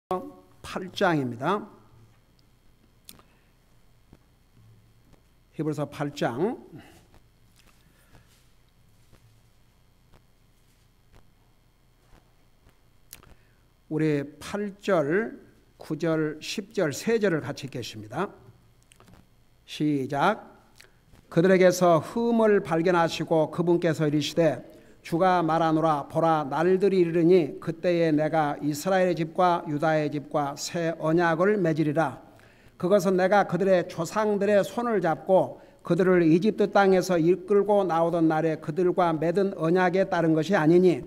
8장입니다. 히브리서 8장 우리 8절, 9절, 10절 세 절을 같이 읽겠습니다. 시작. 그들에게서 흠을 발견하시고 그분께서 이르시되 주가 말하노라 보라 날들이 이르니 그때에 내가 이스라엘의 집과 유다의 집과 새 언약을 맺으리라. 그것은 내가 그들의 조상들의 손을 잡고 그들을 이집트 땅에서 이끌고 나오던 날에 그들과 맺은 언약에 따른 것이 아니니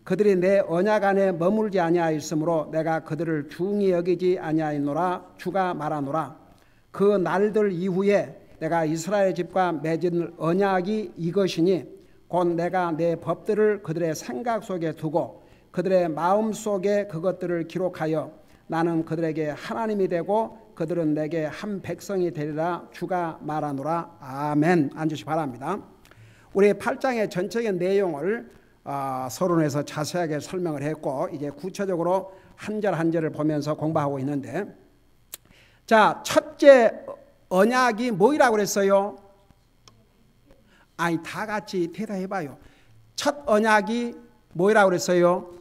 그들이 내 언약 안에 머물지 아니하였으므로 내가 그들을 중히 여기지 아니하였노라. 주가 말하노라. 그 날들 이후에 내가 이스라엘 집과 맺은 언약이 이것이니 곧 내가 내 법들을 그들의 생각 속에 두고 그들의 마음 속에 그것들을 기록하여 나는 그들에게 하나님이 되고 그들은 내게 한 백성이 되리라. 주가 말하노라. 아멘. 앉으시 바랍니다. 우리 8장의 전체적인 내용을 서론에서 자세하게 설명을 했고 이제 구체적으로 한 절 한 절을 보면서 공부하고 있는데, 자, 첫째 언약이 뭐라고 그랬어요? 아니, 다 같이 대답해봐요. 첫 언약이 뭐라고 그랬어요?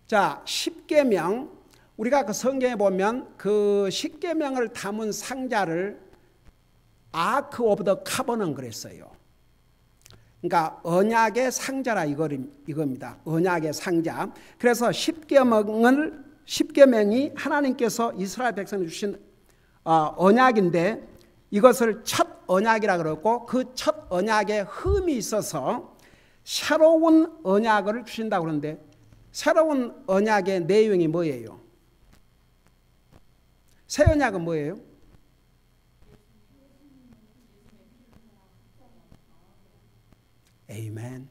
자, 십계명. 우리가 그 성경에 보면 그 십계명을 담은 상자를 아크 오브 더 카버넌 그랬어요. 그러니까 언약의 상자라 이겁니다. 언약의 상자. 그래서 십계명이 하나님께서 이스라엘 백성에 주신 언약인데 이것을 첫 언약이라 그랬고 그 첫 언약에 흠이 있어서 새로운 언약을 주신다고 그러는데 새로운 언약의 내용이 뭐예요? 새 언약은 뭐예요? 아멘.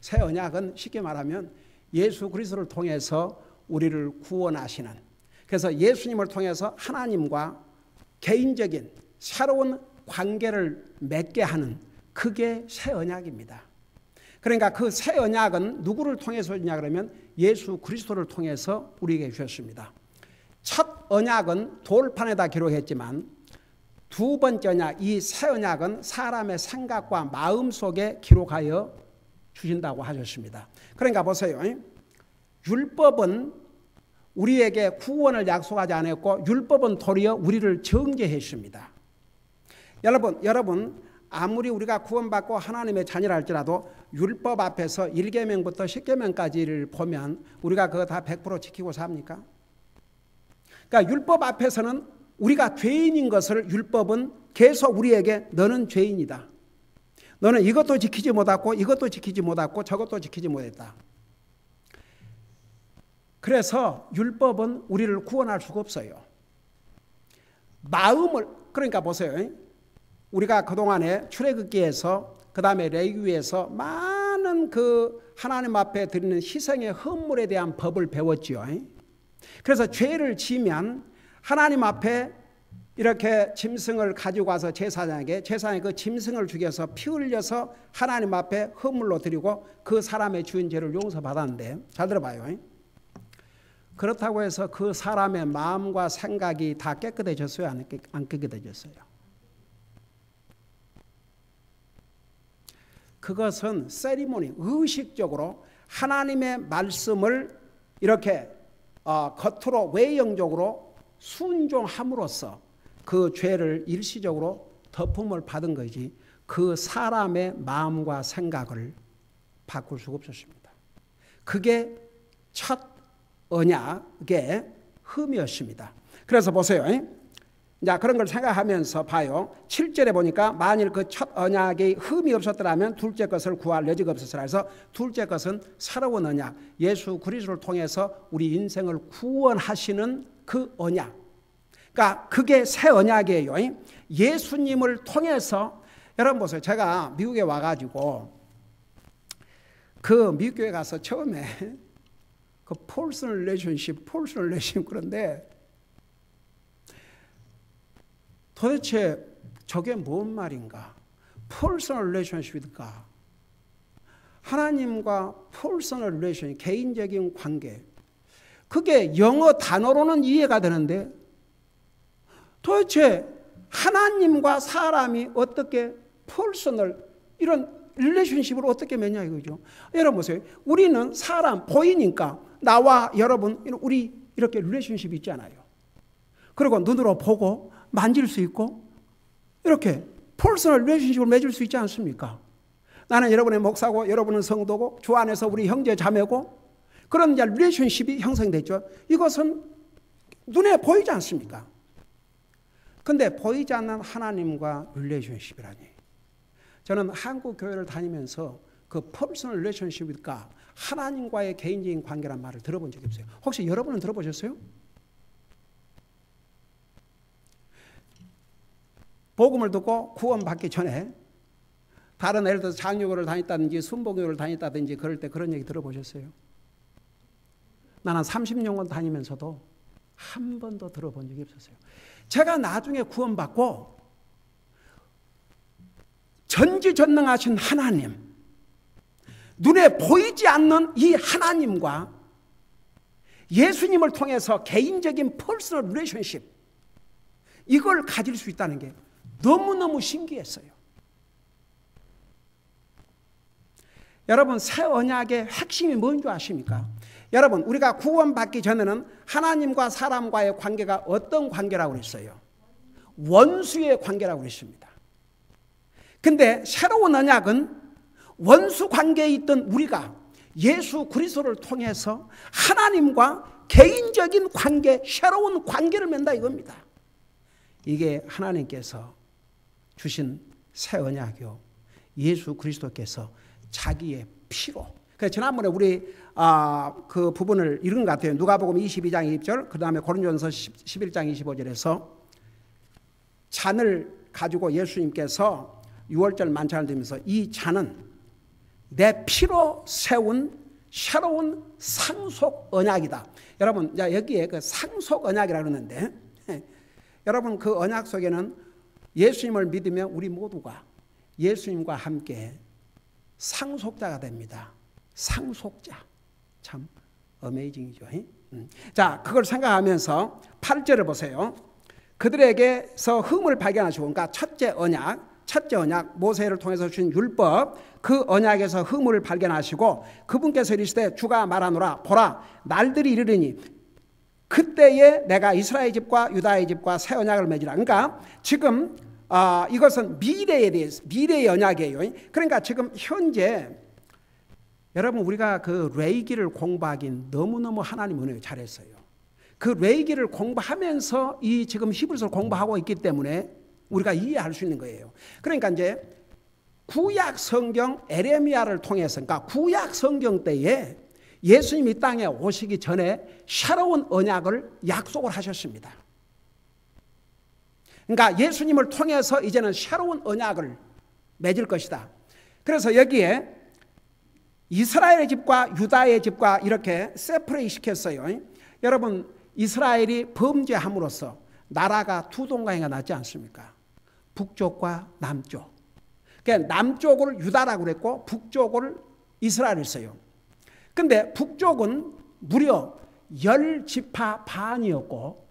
새 언약은 쉽게 말하면 예수 그리스도를 통해서 우리를 구원하시는, 그래서 예수님을 통해서 하나님과 개인적인 새로운 관계를 맺게 하는 그게 새 언약입니다. 그러니까 그 새 언약은 누구를 통해서 주냐 그러면 예수 그리스도를 통해서 우리에게 주셨습니다. 첫 언약은 돌판에다 기록했지만 두 번째 언약, 이 새 언약은 사람의 생각과 마음 속에 기록하여 주신다고 하셨습니다. 그러니까 보세요. 율법은 우리에게 구원을 약속하지 않았고 율법은 도리어 우리를 정죄했습니다. 여러분 아무리 우리가 구원받고 하나님의 자녀라 할지라도 율법 앞에서 1계명부터 10계명까지를 보면 우리가 그거 다 100% 지키고 삽니까? 그러니까 율법 앞에서는 우리가 죄인인 것을 율법은 계속 우리에게 너는 죄인이다. 너는 이것도 지키지 못했고 이것도 지키지 못했고 저것도 지키지 못했다. 그래서 율법은 우리를 구원할 수가 없어요. 마음을, 그러니까 보세요. 우리가 그동안에 출애굽기에서 그다음에 레위기에서 많은 그 하나님 앞에 드리는 희생의 헌물에 대한 법을 배웠지요. 그래서 죄를 지면 하나님 앞에 이렇게 짐승을 가지고 와서 제사장에게 그 짐승을 죽여서 피 흘려서 하나님 앞에 헌물로 드리고 그 사람의 지은 죄를 용서받았는데, 잘 들어봐요. 그렇다고 해서 그 사람의 마음과 생각이 다 깨끗해졌어요? 안 깨끗해졌어요? 그것은 세리머니, 의식적으로 하나님의 말씀을 이렇게 겉으로 외형적으로 순종함으로써 그 죄를 일시적으로 덮음을 받은 거지 그 사람의 마음과 생각을 바꿀 수가 없었습니다. 그게 첫 언약의 흠이었습니다. 그래서 보세요. 자, 그런 걸 생각하면서 봐요. 7절에 보니까 만일 그 첫 언약의 흠이 없었더라면 둘째 것을 구할 여지가 없었으라 해서 둘째 것은 새로운 언약, 예수 그리스도를 통해서 우리 인생을 구원하시는 그 언약. 그러니까 그게 새 언약이에요. 예수님을 통해서, 여러분 보세요. 제가 미국에 와가지고 그 미국 교회 가서 처음에 그 퍼스널 릴레이션십 그런데 도대체 저게 뭔 말인가? 퍼스널 릴레이션십일까? 하나님과 퍼스널 릴레이션, 개인적인 관계. 그게 영어 단어로는 이해가 되는데 도대체 하나님과 사람이 어떻게 퍼스널 이런 릴레이션십을 어떻게 맺냐 이거죠. 여러분 보세요. 우리는 사람 보이니까 나와 여러분 우리 이렇게 릴레이션십이 있잖아요. 그리고 눈으로 보고 만질 수 있고 이렇게 퍼스널 릴레이션십을 맺을 수 있지 않습니까? 나는 여러분의 목사고 여러분은 성도고 주 안에서 우리 형제 자매고 그런 이제 릴레이션십이 형성됐죠. 이것은 눈에 보이지 않습니까? 근데 보이지 않는 하나님과 릴레이션십이라니. 저는 한국 교회를 다니면서 그 퍼스널 릴레이션십일까 하나님과의 개인적인 관계란 말을 들어본 적이 없어요. 혹시 여러분은 들어보셨어요? 복음을 듣고 구원받기 전에 다른 예를 들어서 장로교를 다녔다든지 순복교를 다녔다든지 그럴 때 그런 얘기 들어보셨어요? 나는 30년간 다니면서도 한 번도 들어본 적이 없었어요. 제가 나중에 구원받고 전지전능하신 하나님, 눈에 보이지 않는 이 하나님과 예수님을 통해서 개인적인 퍼스널 릴레이션십, 이걸 가질 수 있다는 게 너무너무 신기했어요. 여러분, 새 언약의 핵심이 뭔지 아십니까? 여러분, 우리가 구원받기 전에는 하나님과 사람과의 관계가 어떤 관계라고 그랬어요? 원수의 관계라고 그랬습니다. 근데 새로운 언약은 원수 관계에 있던 우리가 예수 그리스도를 통해서 하나님과 개인적인 관계, 새로운 관계를 맺는다 이겁니다. 이게 하나님께서 주신 새 언약이요, 예수 그리스도께서 자기의 피로. 그래서 지난번에 우리 그 부분을 읽은 것 같아요. 누가복음 22장 20절, 그 다음에 고린도전서 11장 25절에서 잔을 가지고 예수님께서 유월절 만찬을 드리면서 이 잔은 내 피로 세운 새로운 상속 언약이다. 여러분, 여기에 그 상속 언약이라고 그러는데 여러분, 그 언약 속에는 예수님을 믿으면 우리 모두가 예수님과 함께 상속자가 됩니다. 상속자. 참 어메이징이죠. 자, 그걸 생각하면서 8절을 보세요. 그들에게서 흠을 발견하시고, 그러니까 첫째 언약 모세를 통해서 주신 율법, 그 언약에서 흠을 발견하시고 그분께서 이르시되 주가 말하노라 보라 날들이 이르리니 그때에 내가 이스라엘 집과 유다의 집과 새 언약을 맺으라. 그러니까 지금 이것은 미래에 대해서, 미래의 언약이에요. 그러니까 지금 현재 여러분, 우리가 그 레이기를 공부하긴 너무너무 하나님 은혜 잘했어요. 그 레이기를 공부하면서 이 지금 히브리서를 공부하고 있기 때문에 우리가 이해할 수 있는 거예요. 그러니까 이제 구약 성경 에레미야를 통해서, 그러니까 구약 성경 때에 예수님이 땅에 오시기 전에 새로운 언약을 약속을 하셨습니다. 그러니까 예수님을 통해서 이제는 새로운 언약을 맺을 것이다. 그래서 여기에 이스라엘의 집과 유다의 집과 이렇게 세퍼레이트 시켰어요. 여러분, 이스라엘이 범죄함으로써 나라가 두 동강이가 났지 않습니까? 북쪽과 남쪽. 그러니까 남쪽을 유다라고 그랬고 북쪽을 이스라엘을 써요. 근데 북쪽은 무려 10지파 반이었고,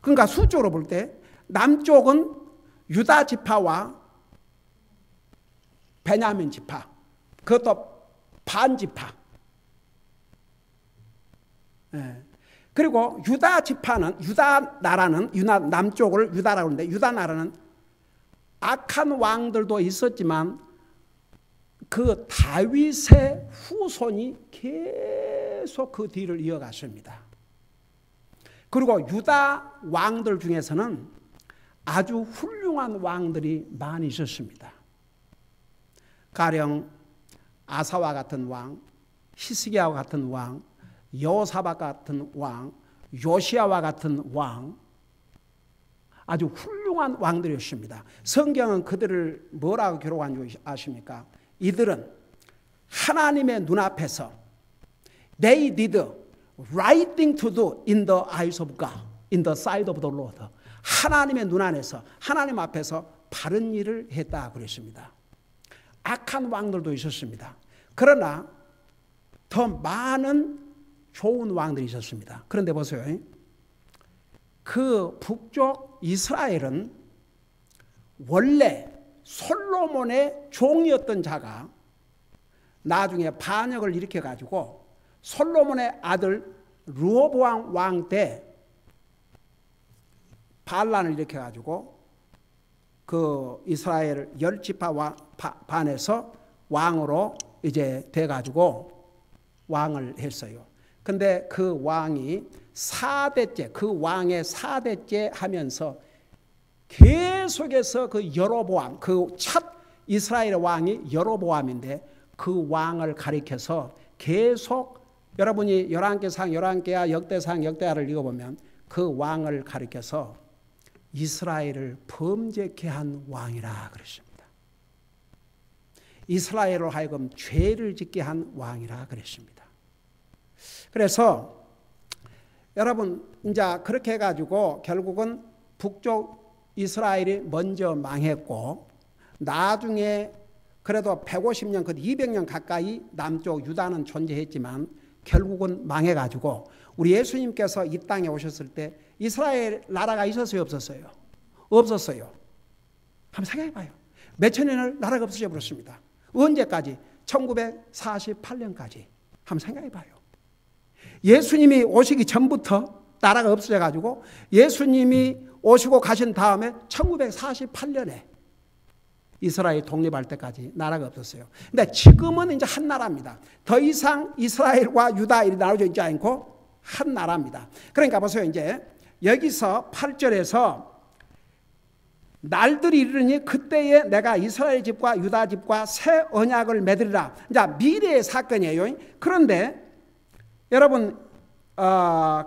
그러니까 수적으로 볼 때 남쪽은 유다 지파와 베냐민 지파, 그것도 반지파. 그리고 유다 지파는, 유다 나라는, 남쪽을 유다라고 하는데 유다 나라는 악한 왕들도 있었지만 그 다윗의 후손이 계속 그 뒤를 이어갔습니다. 그리고 유다 왕들 중에서는 아주 훌륭한 왕들이 많이 있었습니다. 가령 아사와 같은 왕, 히스기야와 같은 왕, 여호사밧 같은 왕, 요시야와 같은 왕, 아주 훌륭한 왕들이었습니다. 성경은 그들을 뭐라고 기록한 줄 아십니까? 이들은 하나님의 눈앞에서 they did right thing to do in the eyes of God, in the sight of the Lord. 하나님의 눈 안에서, 하나님 앞에서 바른 일을 했다 그랬습니다. 악한 왕들도 있었습니다. 그러나 더 많은 좋은 왕들이 있었습니다. 그런데 보세요. 그 북쪽 이스라엘은 원래 솔로몬의 종이었던 자가 나중에 반역을 일으켜가지고 솔로몬의 아들 르호보암 왕 때 반란을 일으켜가지고 그 이스라엘 10지파 반에서 왕으로 이제 돼가지고 왕을 했어요. 근데 그 왕이 4대째, 그 왕의 4대째 하면서 계속해서 그 여로보암, 그 첫 이스라엘의 왕이 여로보암인데 그 왕을 가리켜서 계속 여러분이 열왕기상, 열왕기하, 역대상, 역대하를 읽어보면 그 왕을 가리켜서 이스라엘을 범죄케 한 왕이라 그랬습니다. 이스라엘로 하여금 죄를 짓게 한 왕이라 그랬습니다. 그래서 여러분 이제 그렇게 해가지고 결국은 북쪽 이스라엘이 먼저 망했고 나중에 그래도 150년, 200년 가까이 남쪽 유다는 존재했지만 결국은 망해가지고 우리 예수님께서 이 땅에 오셨을 때 이스라엘 나라가 있었어요, 없었어요? 없었어요. 한번 생각해봐요. 몇천 년을 나라가 없어져 버렸습니다. 언제까지? 1948년까지. 한번 생각해봐요. 예수님이 오시기 전부터 나라가 없어져가지고 예수님이 오시고 가신 다음에 1948년에 이스라엘 독립할 때까지 나라가 없었어요. 근데 지금은 이제 한 나라입니다. 더 이상 이스라엘과 유다 이렇게 나눠져 있지 않고 한 나라입니다. 그러니까 보세요. 이제 여기서 8절에서 날들이 이르니 그때에 내가 이스라엘 집과 유다 집과 새 언약을 맺으리라. 이제 미래의 사건이에요. 그런데 여러분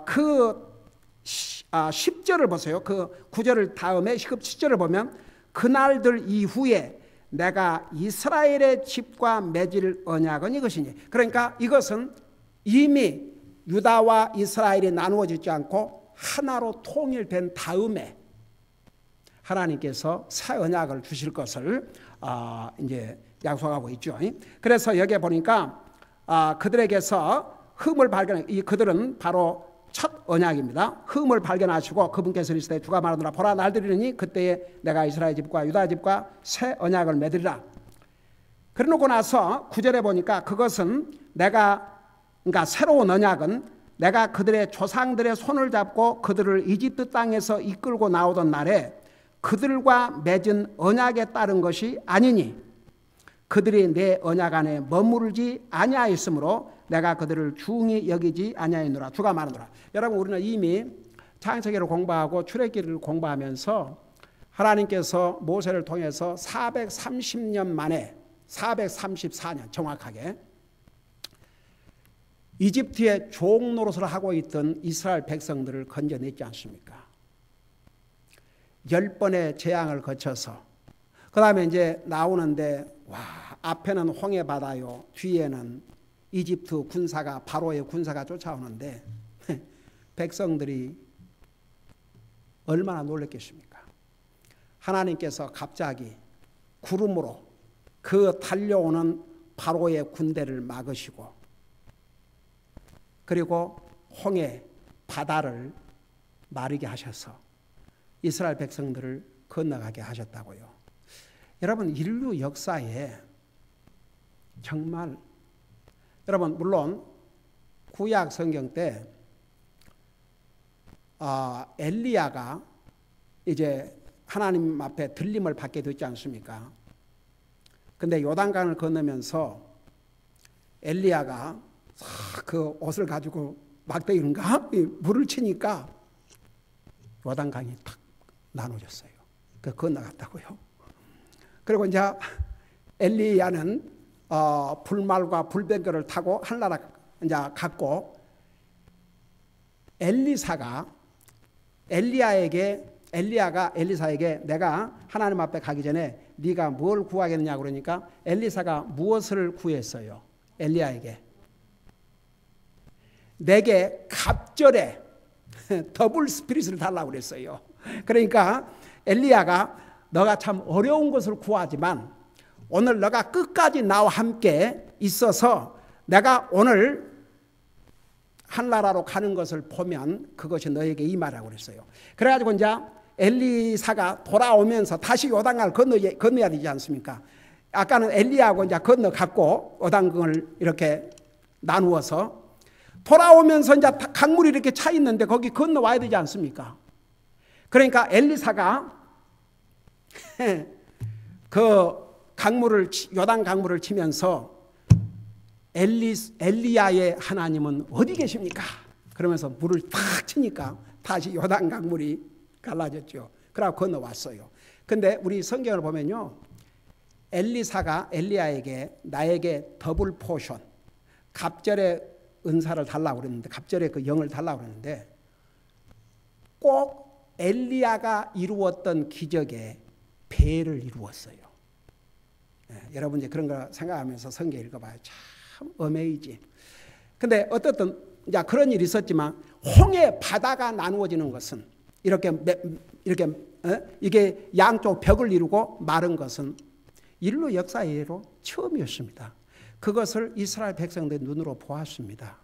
그 10절을 보세요. 그 9절을 다음에 10절을 보면 그날들 이후에 내가 이스라엘의 집과 맺을 언약은 이것이니. 그러니까 이것은 이미 유다와 이스라엘이 나누어지지 않고 하나로 통일된 다음에 하나님께서 새 언약을 주실 것을 이제 약속하고 있죠. 그래서 여기에 보니까 그들에게서 흠을 발견해, 이 그들은 바로 첫 언약입니다. 흠을 발견하시고 그분께서 이르시되 주가 말하노라 보라 날들이니 그때에 내가 이스라엘 집과 유다 집과 새 언약을 맺으리라. 그러고 나서 9절에 보니까 그것은 그러니까 새로운 언약은 내가 그들의 조상들의 손을 잡고 그들을 이집트 땅에서 이끌고 나오던 날에 그들과 맺은 언약에 따른 것이 아니니 그들이 내 언약 안에 머무르지 아니하였으므로 내가 그들을 중히 여기지 아니하였노라. 주가 말하노라. 여러분 우리는 이미 창세기를 공부하고 출애굽기를 공부하면서 하나님께서 모세를 통해서 430년 만에 434년 정확하게 이집트의 종 노릇을 하고 있던 이스라엘 백성들을 건져냈지 않습니까? 10번의 재앙을 거쳐서 그 다음에 이제 나오는데 와 앞에는 홍해 바다요 뒤에는 이집트 군사가 바로의 군사가 쫓아오는데 백성들이 얼마나 놀랐겠습니까? 하나님께서 갑자기 구름으로 그 달려오는 바로의 군대를 막으시고 그리고 홍해 바다를 마르게 하셔서 이스라엘 백성들을 건너가게 하셨다고요. 여러분 인류 역사에 정말 여러분 물론 구약 성경 때 엘리야가 이제 하나님 앞에 들림을 받게 됐지 않습니까? 근데 요단강을 건너면서 엘리야가 그 옷을 가지고 막대기인가 물을 치니까 요단강이 탁 나눠졌어요. 그 건너갔다고요. 그리고 이제 엘리야는 불말과 불병거를 타고 하늘나라 이제 갔고 엘리야가 엘리사에게 내가 하나님 앞에 가기 전에 네가 뭘 구하겠느냐고 그러니까 엘리사가 무엇을 구했어요? 엘리야에게 내게 갑절에 더블 스피릿을 달라고 그랬어요. 그러니까 엘리야가 너가 참 어려운 것을 구하지만 오늘 너가 끝까지 나와 함께 있어서 내가 오늘 한나라로 가는 것을 보면 그것이 너에게 임하라고 그랬어요. 그래가지고 이제 엘리사가 돌아오면서 다시 요단강을 건너야 되지 않습니까? 아까는 엘리야하고 이제 건너갔고 요단강을 이렇게 나누어서 돌아오면서 이제 강물이 이렇게 차 있는데 거기 건너와야 되지 않습니까? 그러니까 엘리사가 그 강물을 요단 강물을 치면서 엘리야의 하나님은 어디 계십니까? 그러면서 물을 탁 치니까 다시 요단 강물이 갈라졌죠. 그러고 건너왔어요. 근데 우리 성경을 보면요, 엘리사가 엘리야에게 나에게 더블 포션, 갑절의 은사를 달라고 그랬는데, 갑절의 그 영을 달라고 그랬는데, 꼭 엘리야가 이루었던 기적에 배를 이루었어요. 여러분 이제 그런 거 생각하면서 성경 읽어봐요. 참 어메이징. 근데 어떻든 이제 그런 일이 있었지만 홍해 바다가 나누어지는 것은 이렇게 이게 양쪽 벽을 이루고 마른 것은 인류 역사에로 처음이었습니다. 그것을 이스라엘 백성들의 눈으로 보았습니다.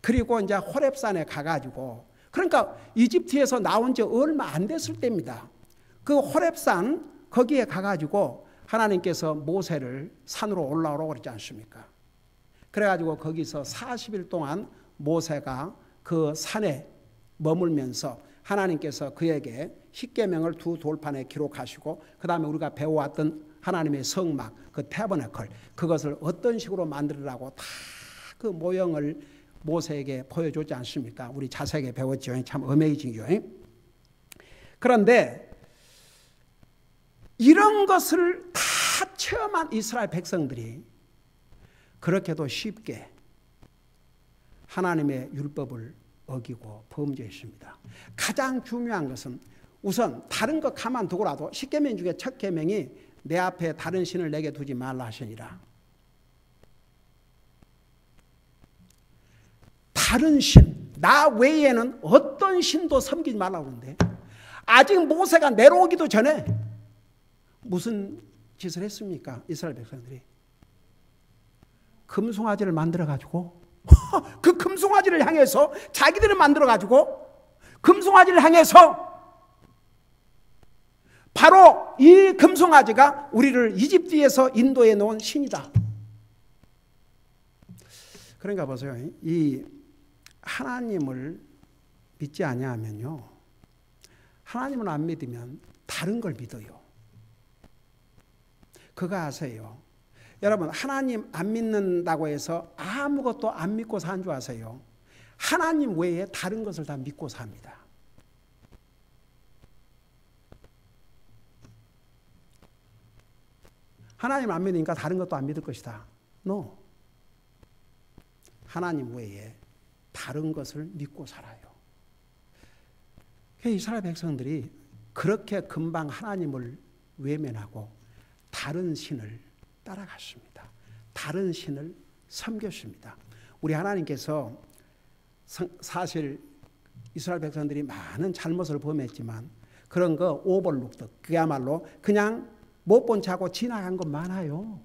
그리고 이제 호렙산에 가가지고, 그러니까 이집트에서 나온 지 얼마 안 됐을 때입니다. 그 호렙산 거기에 가가지고 하나님께서 모세를 산으로 올라오라고 그러지 않습니까? 그래가지고 거기서 40일 동안 모세가 그 산에 머물면서 하나님께서 그에게 십계명을 두 돌판에 기록하시고, 그 다음에 우리가 배워왔던 하나님의 성막, 그 태버너클, 그것을 어떤 식으로 만들으라고 다 그 모형을 모세에게 보여줬지 않습니까? 우리 자세하게 배웠죠. 참 어메이징이요. 그런데 이런 것을 다 체험한 이스라엘 백성들이 그렇게도 쉽게 하나님의 율법을 어기고 범죄했습니다. 가장 중요한 것은 우선 다른 것 가만두고라도 십계명 중에 첫 계명이 내 앞에 다른 신을 내게 두지 말라 하시니라. 다른 신, 나 외에는 어떤 신도 섬기지 말라고 그러는데, 아직 모세가 내려오기도 전에 무슨 짓을 했습니까? 이스라엘 백성들이 금송아지를 만들어가지고 그 금송아지를 향해서 자기들을 만들어가지고 금송아지를 향해서 바로 이 금송아지가 우리를 이집트에서 인도해 놓은 신이다. 그러니까 보세요. 이 하나님을 믿지 아니하면요, 하나님을 안 믿으면 다른 걸 믿어요. 그거 아세요? 여러분, 하나님 안 믿는다고 해서 아무것도 안 믿고 사는 줄 아세요? 하나님 외에 다른 것을 다 믿고 삽니다. 하나님 안 믿으니까 다른 것도 안 믿을 것이다. No. 하나님 외에 다른 것을 믿고 살아요. 이스라엘 백성들이 그렇게 금방 하나님을 외면하고 다른 신을 따라갔습니다. 다른 신을 섬겼습니다. 우리 하나님께서 사실 이스라엘 백성들이 많은 잘못을 범했지만 그런 거 오버룩드, 그야말로 그냥 못 본 척하고 지나간 것 많아요.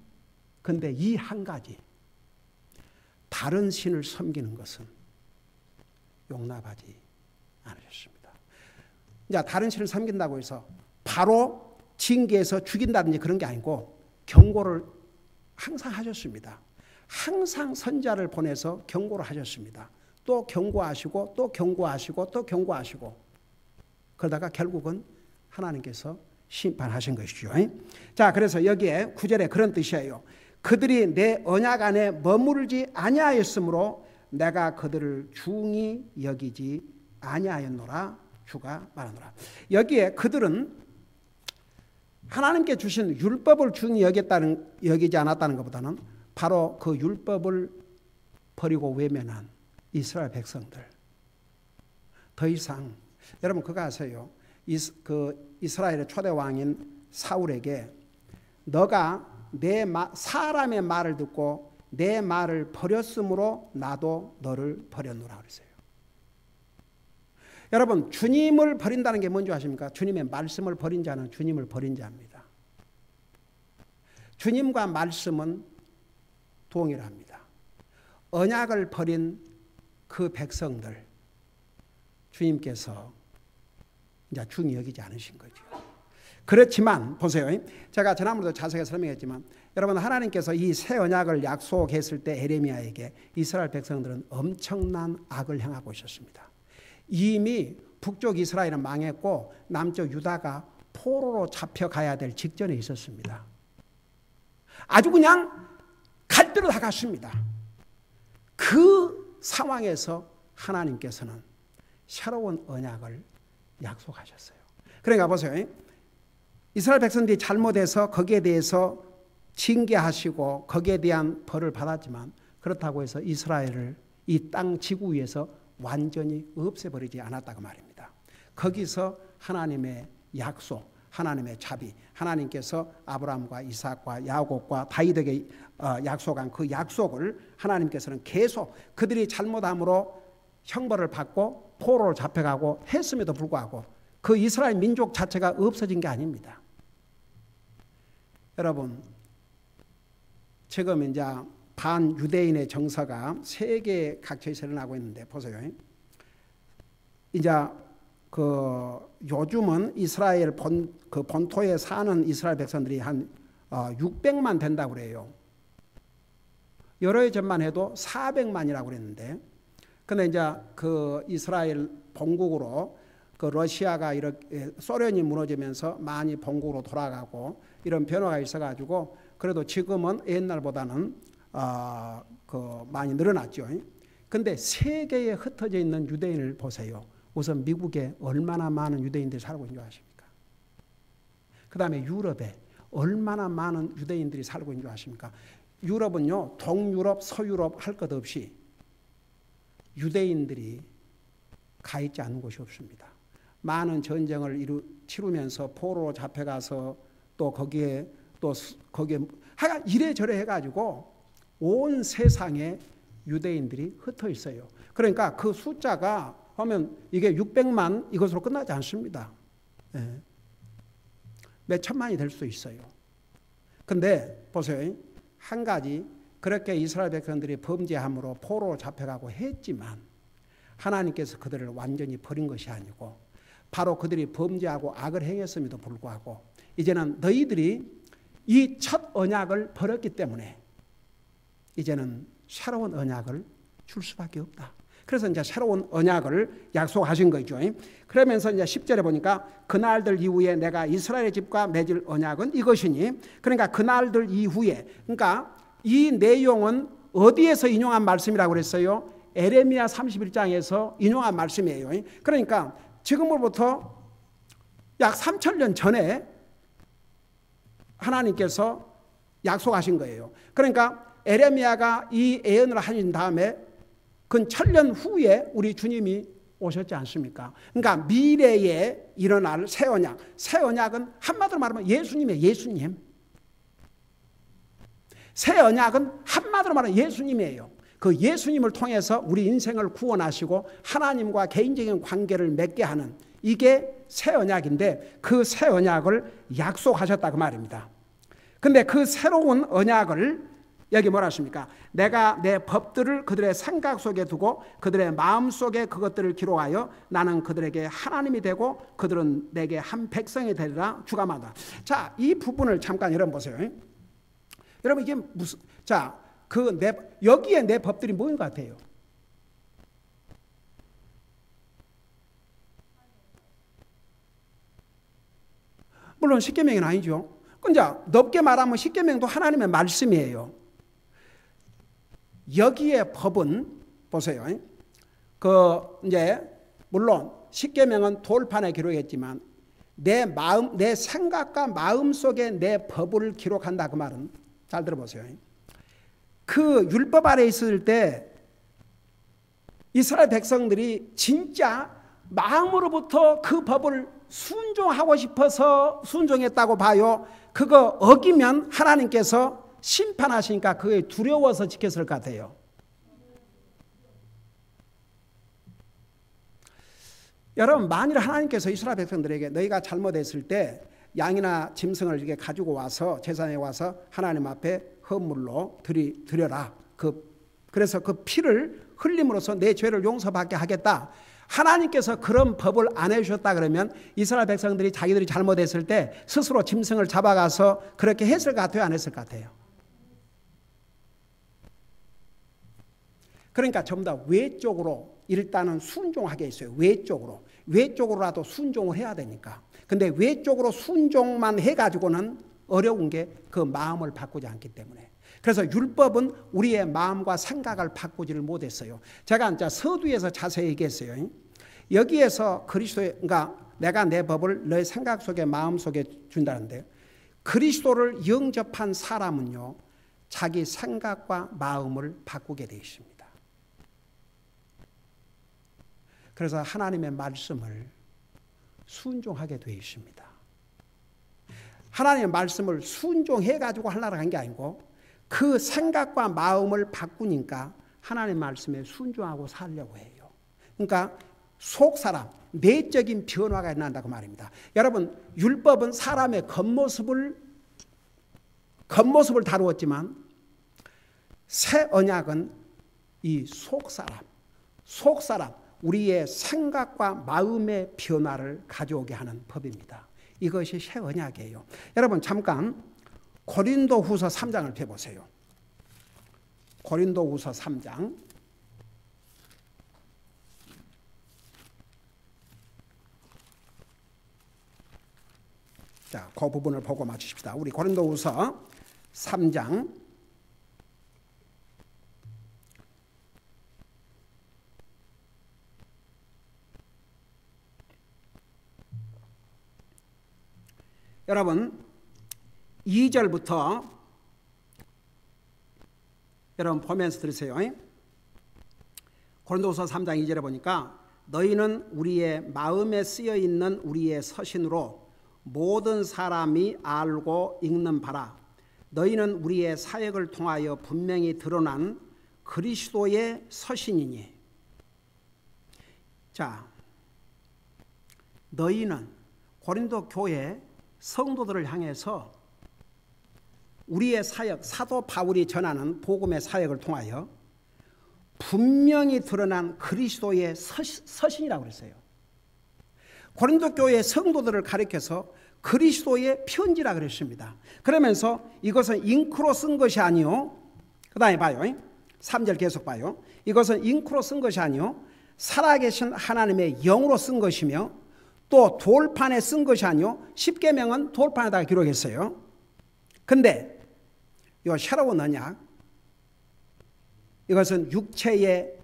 그런데 이 한 가지, 다른 신을 섬기는 것은 용납하지 않으셨습니다. 이제 다른 신을 섬긴다고 해서 바로 징계해서 죽인다든지 그런 게 아니고 경고를 항상 하셨습니다. 항상 선지자를 보내서 경고를 하셨습니다. 또 경고하시고 또 경고하시고 또 경고하시고, 그러다가 결국은 하나님께서 심판하신 것이죠. 자, 그래서 여기에 9절에 그런 뜻이에요. 그들이 내 언약 안에 머무르지 아니하였으므로 내가 그들을 중히 여기지 아니하였노라. 주가 말하노라. 여기에 그들은 하나님께 주신 율법을 중히 여기지 않았다는 것보다는 바로 그 율법을 버리고 외면한 이스라엘 백성들. 더 이상 여러분 그거 아세요? 이스라엘의 초대 왕인 사울에게 너가 사람의 말을 듣고 내 말을 버렸으므로 나도 너를 버렸노라 그랬어요. 여러분, 주님을 버린다는 게 뭔지 아십니까? 주님의 말씀을 버린 자는 주님을 버린 자입니다. 주님과 말씀은 동일합니다. 언약을 버린 그 백성들 주님께서 이제 중히 여기지 않으신 거죠. 그렇지만 보세요. 제가 지난번에도 자세히 설명했지만 여러분, 하나님께서 이 새 언약을 약속했을 때 에레미야에게 이스라엘 백성들은 엄청난 악을 행하고 있었습니다. 이미 북쪽 이스라엘은 망했고 남쪽 유다가 포로로 잡혀가야 될 직전에 있었습니다. 아주 그냥 갈 대로 다 갔습니다. 그 상황에서 하나님께서는 새로운 언약을 약속하셨어요. 그러니까 보세요. 이스라엘 백성들이 잘못해서 거기에 대해서 징계하시고 거기에 대한 벌을 받았지만 그렇다고 해서 이스라엘을 이 땅 지구 위에서 완전히 없애버리지 않았다고 말입니다. 거기서 하나님의 약속, 하나님의 자비, 하나님께서 아브라함과 이삭과 야곱과 다윗에게 약속한 그 약속을 하나님께서는 계속 그들이 잘못함으로 형벌을 받고 포로로 잡혀가고 했음에도 불구하고 그 이스라엘 민족 자체가 없어진 게 아닙니다. 여러분, 지금 이제 반유대인의 정서가 세계 각처에서 일어나고 있는데 보세요. 이제 요즘은 이스라엘 본토에 사는 이스라엘 백성들이 한 600만 된다고 그래요. 여러 해 전만 해도 400만이라고 그랬는데, 근데 이제 그 이스라엘 본국으로 그 러시아가 이렇게 소련이 무너지면서 많이 본국으로 돌아가고 이런 변화가 있어가지고 그래도 지금은 옛날보다는 많이 늘어났죠. 근데 세계에 흩어져 있는 유대인을 보세요. 우선 미국에 얼마나 많은 유대인들이 살고 있는 줄 아십니까? 그 다음에 유럽에 얼마나 많은 유대인들이 살고 있는 줄 아십니까? 유럽은요, 동유럽, 서유럽 할 것 없이 유대인들이 가 있지 않는 곳이 없습니다. 많은 전쟁을 치르면서 포로로 잡혀가서 또 거기에 하여간 이래저래 해가지고 온 세상에 유대인들이 흩어 있어요. 그러니까 그 숫자가 하면 이게 600만 이것으로 끝나지 않습니다. 예. 몇 천만이 될 수 있어요. 근데 보세요. 한 가지, 그렇게 이스라엘 백성들이 범죄함으로 포로로 잡혀가고 했지만 하나님께서 그들을 완전히 버린 것이 아니고 바로 그들이 범죄하고 악을 행했음에도 불구하고 이제는 너희들이 이 첫 언약을 버렸기 때문에 이제는 새로운 언약을 줄 수밖에 없다. 그래서 이제 새로운 언약을 약속하신 거죠. 그러면서 이제 10절에 보니까 그날들 이후에 내가 이스라엘 집과 맺을 언약은 이것이니, 그러니까 그날들 이후에, 그러니까 이 내용은 어디에서 인용한 말씀이라고 그랬어요? 에레미야 31장에서 인용한 말씀이에요. 그러니까 지금으로부터 약 3,000년 전에 하나님께서 약속하신 거예요. 그러니까 에레미야가 이 예언을 하신 다음에 근 1,000년 후에 우리 주님이 오셨지 않습니까? 그러니까 미래에 일어날 새 언약. 새 언약은 한마디로 말하면 예수님이에요. 예수님. 새 언약은 한마디로 말하면 예수님이에요. 그 예수님을 통해서 우리 인생을 구원하시고 하나님과 개인적인 관계를 맺게 하는 이게 새 언약인데 그 새 언약을 약속하셨다 그 말입니다. 근데 그 새로운 언약을 여기 뭐라 하십니까? 내가 내 법들을 그들의 생각 속에 두고 그들의 마음 속에 그것들을 기록하여 나는 그들에게 하나님이 되고 그들은 내게 한 백성이 되리라 주가 말한다. 자, 이 부분을 잠깐 여러분 보세요. 여러분 이게 무슨, 자, 여기에 내 법들이 뭐인 것 같아요? 물론 십계명은 아니죠. 근데 넓게 말하면 십계명도 하나님의 말씀이에요. 여기에 법은 보세요. 이제 물론 십계명은 돌판에 기록했지만 내 마음, 내 생각과 마음 속에 내 법을 기록한다 그 말은 잘 들어보세요. 그 율법 아래 있을 때 이스라엘 백성들이 진짜 마음으로부터 그 법을 순종하고 싶어서 순종했다고 봐요. 그거 어기면 하나님께서 심판하시니까 그게 두려워서 지켰을 것 같아요. 여러분, 만일 하나님께서 이스라엘 백성들에게 너희가 잘못했을 때 양이나 짐승을 이렇게 가지고 와서 제사장에 와서 하나님 앞에 헌물로 드려라. 그래서 그 피를 흘림으로써 내 죄를 용서받게 하겠다. 하나님께서 그런 법을 안 해주셨다 그러면 이스라엘 백성들이 자기들이 잘못했을 때 스스로 짐승을 잡아가서 그렇게 했을 것 같아요? 안 했을 것 같아요? 그러니까 전부 다 외적으로 일단은 순종하게 있어요. 외적으로라도 순종을 해야 되니까. 근데 외적으로 순종만 해가지고는 어려운 게 그 마음을 바꾸지 않기 때문에. 그래서 율법은 우리의 마음과 생각을 바꾸지를 못했어요. 제가 이제 서두에서 자세히 얘기했어요. 여기에서 그리스도가 내가 내 법을 너의 생각 속에 마음 속에 준다는데, 그리스도를 영접한 사람은요 자기 생각과 마음을 바꾸게 되어 있습니다. 그래서 하나님의 말씀을 순종하게 되어 있습니다. 하나님의 말씀을 순종해가지고 하려고 한 게 아니고 그 생각과 마음을 바꾸니까 하나님의 말씀에 순종하고 살려고 해요. 그러니까 속사람, 내적인 변화가 일어난다고 말입니다. 여러분, 율법은 사람의 겉모습을 다루었지만 새 언약은 이 속사람, 우리의 생각과 마음의 변화를 가져오게 하는 법입니다. 이것이 새 언약이에요. 여러분 잠깐 고린도후서 3장을 펴보세요. 고린도후서 3장. 자, 그 부분을 보고 맞추십시다. 우리 고린도후서 3장 여러분 2절부터 여러분 보면서 들으세요. 고린도후서 3장 2절에 보니까 너희는 우리의 마음에 쓰여 있는 우리의 서신으로 모든 사람이 알고 읽는 바라. 너희는 우리의 사역을 통하여 분명히 드러난 그리스도의 서신이니. 자, 너희는 고린도 교회 성도들을 향해서 우리의 사역, 사도 바울이 전하는 복음의 사역을 통하여 분명히 드러난 그리스도의 서신이라고 그랬어요. 고린도 교회 성도들을 가리켜서 그리스도의 편지라 그랬습니다. 그러면서 이것은 잉크로 쓴 것이 아니요. 그 다음에 봐요. 3절 계속 봐요. 이것은 잉크로 쓴 것이 아니요 살아계신 하나님의 영으로 쓴 것이며 또 돌판에 쓴 것이 아니요 십계명은 돌판에다가 기록했어요. 근데 이 새로운 언약, 이것은 육체의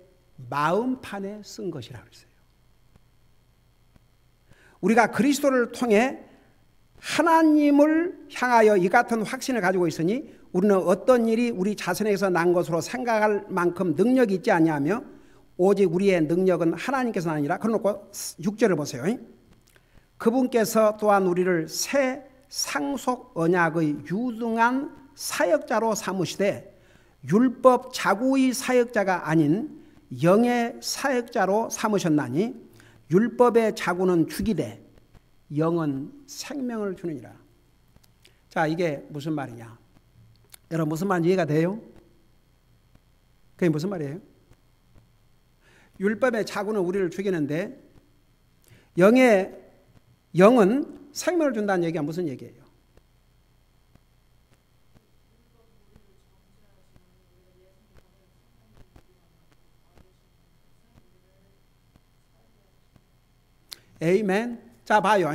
마음판에 쓴 것이라고 했어요. 우리가 그리스도를 통해 하나님을 향하여 이 같은 확신을 가지고 있으니 우리는 어떤 일이 우리 자신에게서 난 것으로 생각할 만큼 능력이 있지 않냐며 오직 우리의 능력은 하나님께서 아니라. 그러놓고 6절을 보세요. 그분께서 또한 우리를 새 상속 언약의 유능한 사역자로 삼으시되 율법 자구의 사역자가 아닌 영의 사역자로 삼으셨나니 율법의 자구는 죽이되 영은 생명을 주느니라. 자, 이게 무슨 말이냐? 여러분 무슨 말인지 이해가 돼요? 그게 무슨 말이에요? 율법의 자구는 우리를 죽이는데 영은 생명을 준다는 얘기가 무슨 얘기예요? 에이멘. 자, 봐요.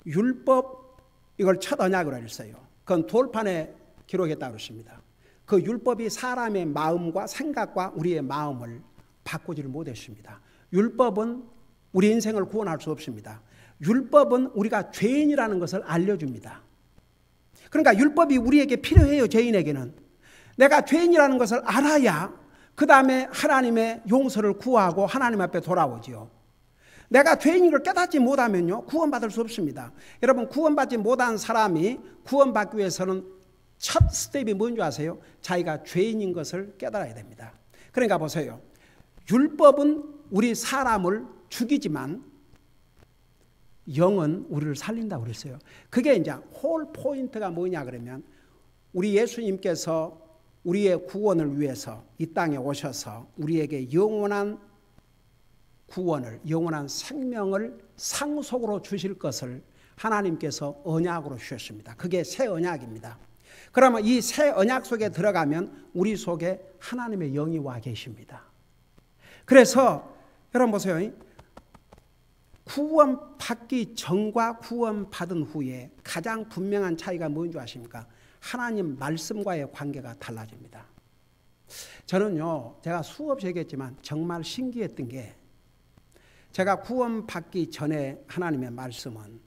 율법, 이걸 첫 언약으로 했어요. 그건 돌판에 기록했다고 그랬습니다. 그 율법이 사람의 마음과 생각과 우리의 마음을 바꾸지를 못했습니다. 율법은 우리 인생을 구원할 수 없습니다. 율법은 우리가 죄인이라는 것을 알려줍니다. 그러니까 율법이 우리에게 필요해요. 죄인에게는. 내가 죄인이라는 것을 알아야 그 다음에 하나님의 용서를 구하고 하나님 앞에 돌아오지요. 내가 죄인인 걸 깨닫지 못하면요 구원받을 수 없습니다. 여러분 구원받지 못한 사람이 구원받기 위해서는 첫 스텝이 뭔지 아세요? 자기가 죄인인 것을 깨달아야 됩니다. 그러니까 보세요. 율법은 우리 사람을 죽이지만 영은 우리를 살린다고 그랬어요. 그게 이제 홀 포인트가 뭐냐 그러면 우리 예수님께서 우리의 구원을 위해서 이 땅에 오셔서 우리에게 영원한 구원을, 영원한 생명을 상속으로 주실 것을 하나님께서 언약으로 주셨습니다. 그게 새 언약입니다. 그러면 이 새 언약 속에 들어가면 우리 속에 하나님의 영이 와 계십니다. 그래서 여러분 보세요. 구원받기 전과 구원받은 후에 가장 분명한 차이가 뭔지 아십니까? 하나님 말씀과의 관계가 달라집니다. 저는요, 제가 수없이 얘기했지만 정말 신기했던 게 제가 구원받기 전에 하나님의 말씀은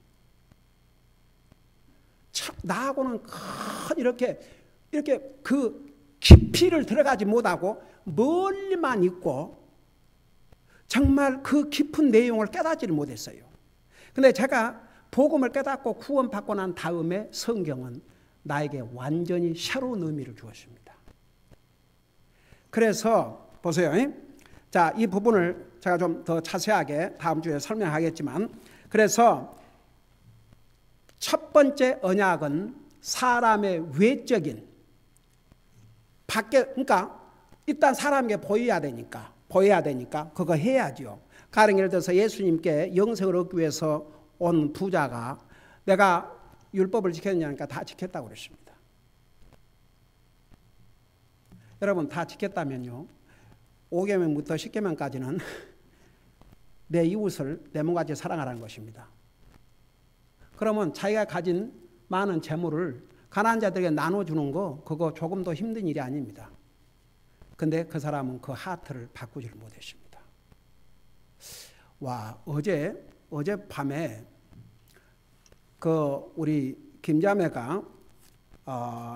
나하고는 이렇게 그 깊이를 들어가지 못하고 멀리만 있고 정말 그 깊은 내용을 깨닫지를 못했어요. 근데 제가 복음을 깨닫고 구원받고 난 다음에 성경은 나에게 완전히 새로운 의미를 주었습니다. 그래서 보세요. 자, 이 부분을 제가 좀 더 자세하게 다음 주에 설명하겠지만, 그래서 첫 번째 언약은 사람의 외적인 밖에, 그러니까 일단 사람에게 보여야 되니까 그거 해야죠. 가령 예를 들어서 예수님께 영생을 얻기 위해서 온 부자가 내가 율법을 지켰냐니까 다 지켰다고 그랬습니다. 여러분 다 지켰다면요, 5계명부터 10계명까지는 내 이웃을 내 몸같이 사랑하라는 것입니다. 그러면 자기가 가진 많은 재물을 가난한 자들에게 나눠주는 거, 그거 조금 더 힘든 일이 아닙니다. 근데 그 사람은 그 하트를 바꾸지를 못했습니다. 와, 어젯밤에 그 우리 김자매가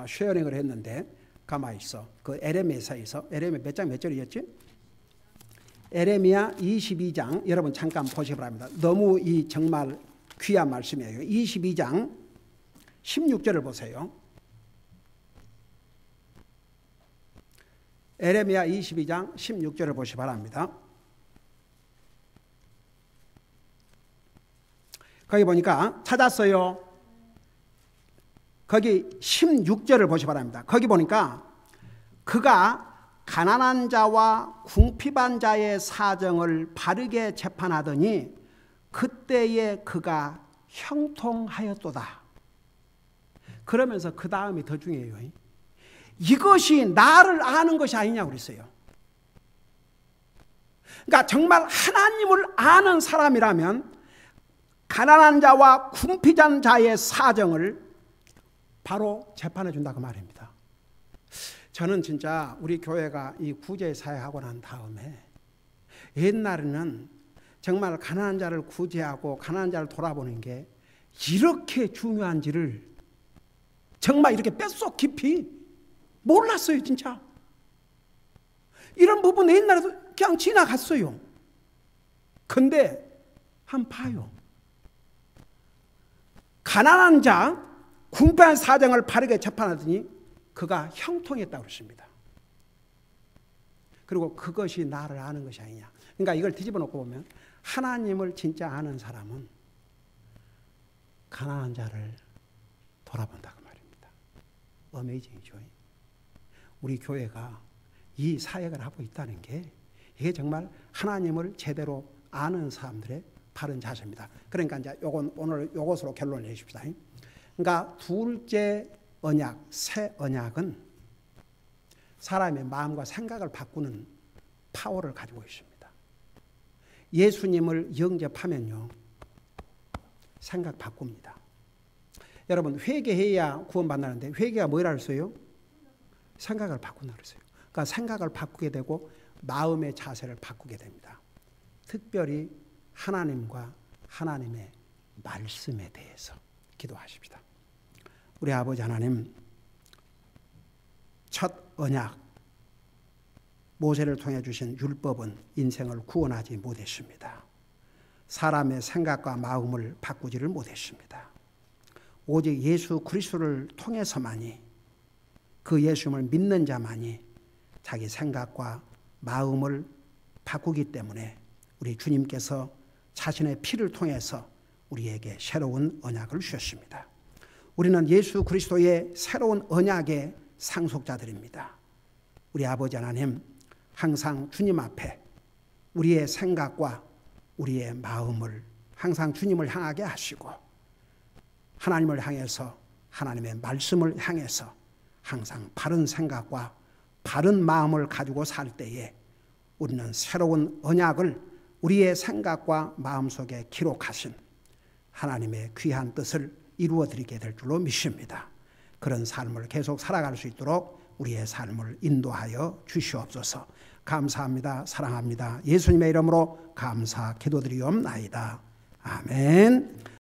쉐어링을 했는데, 가만히 있어. 그 에레미야에서, 에레미야 몇 장 몇 절이었지? 에레미야 22장, 여러분 잠깐 보시기 바랍니다. 너무 이 정말 귀한 말씀이에요. 22장 16절을 보세요. 에레미야 22장 16절을 보시기 바랍니다. 거기 보니까 찾았어요. 거기 16절을 보시기 바랍니다. 거기 보니까 그가 가난한 자와 궁핍한 자의 사정을 바르게 재판하더니 그때에 그가 형통하였도다. 그러면서 그 다음이 더 중요해요. 이것이 나를 아는 것이 아니냐고 그랬어요. 그러니까 정말 하나님을 아는 사람이라면 가난한 자와 궁핍한 자의 사정을 바로 재판해 준다고 말입니다. 저는 진짜 우리 교회가 이 구제사회하고 난 다음에 옛날에는 정말 가난한 자를 구제하고 가난한 자를 돌아보는 게 이렇게 중요한지를 정말 이렇게 뼛속 깊이 몰랐어요. 진짜 이런 부분 옛날에도 그냥 지나갔어요. 근데 한번 봐요. 가난한 자, 궁핍한 사정을 바르게 재판하더니 그가 형통했다고 그랬습니다. 그리고 그것이 나를 아는 것이 아니냐. 그러니까 이걸 뒤집어 놓고 보면 하나님을 진짜 아는 사람은 가난한 자를 돌아본다고 말입니다. 어메이징이죠. 우리 교회가 이 사역을 하고 있다는 게 이게 정말 하나님을 제대로 아는 사람들의 바른 자세입니다. 그러니까 이제 요건 오늘 요것으로 결론을 내십시다. 그러니까 둘째 언약, 새 언약은 사람의 마음과 생각을 바꾸는 파워를 가지고 있습니다. 예수님을 영접하면요, 생각 바꿉니다. 여러분 회개해야 구원받는다는데 회개가 뭐라 그랬어요? 생각을 바꾼다 그랬어요. 그러니까 생각을 바꾸게 되고 마음의 자세를 바꾸게 됩니다. 특별히 하나님과 하나님의 말씀에 대해서 기도하십시다. 우리 아버지 하나님, 첫 언약 모세를 통해 주신 율법은 인생을 구원하지 못했습니다. 사람의 생각과 마음을 바꾸지를 못했습니다. 오직 예수 그리스도를 통해서만이, 그 예수님을 믿는 자만이 자기 생각과 마음을 바꾸기 때문에 우리 주님께서 자신의 피를 통해서 우리에게 새로운 언약을 주셨습니다. 우리는 예수 그리스도의 새로운 언약의 상속자들입니다. 우리 아버지 하나님, 항상 주님 앞에 우리의 생각과 우리의 마음을 항상 주님을 향하게 하시고 하나님을 향해서, 하나님의 말씀을 향해서 항상 바른 생각과 바른 마음을 가지고 살 때에 우리는 새로운 언약을 우리의 생각과 마음속에 기록하신 하나님의 귀한 뜻을 이루어드리게 될 줄로 믿습니다. 그런 삶을 계속 살아갈 수 있도록 우리의 삶을 인도하여 주시옵소서. 감사합니다. 사랑합니다. 예수님의 이름으로 감사 기도드리옵나이다. 아멘.